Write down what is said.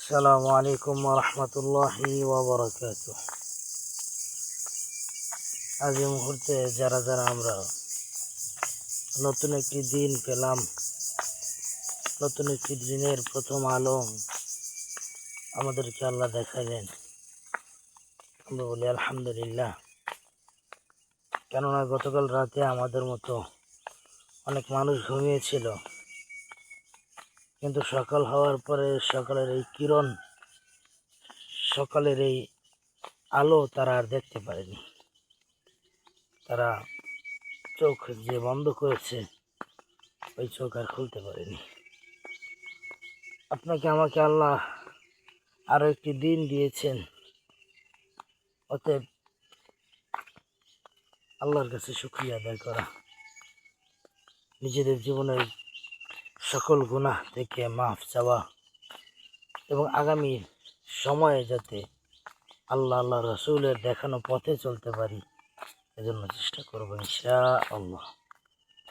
আসসালামু আলাইকুম ওয়া রাহমাতুল্লাহি ওয়া বারাকাতুহু। আজ এই মুহূর্তে যারা আমরা নতুন একটি দিন পেলাম, নতুন একটি দিনের প্রথম আলো আমাদেরকে আল্লাহ দেখাইলেন, আমরা বলি আলহামদুলিল্লাহ। কেননা গতকাল রাতে আমাদের মতো অনেক মানুষ ঘুমিয়েছিল, কিন্তু সকাল হওয়ার পরে সকালের এই কিরণ, সকালের এই আলো তারা আর দেখতে পারেনি। তারা চোখ যে বন্ধ করেছে, ওই চোখ আর খুলতে পারেনি। আপনাকে আমাকে আল্লাহ আরো একটি দিন দিয়েছেন, অতএব আল্লাহর কাছে শুকরিয়া আদায় করা, নিজেদের জীবনের সকল গুনাহ থেকে মাফ চাওয়া এবং আগামী সময়ে যাতে আল্লাহ রসুলের দেখানো পথে চলতে পারি, এজন্য চেষ্টা করবো ইনশাআল্লাহ।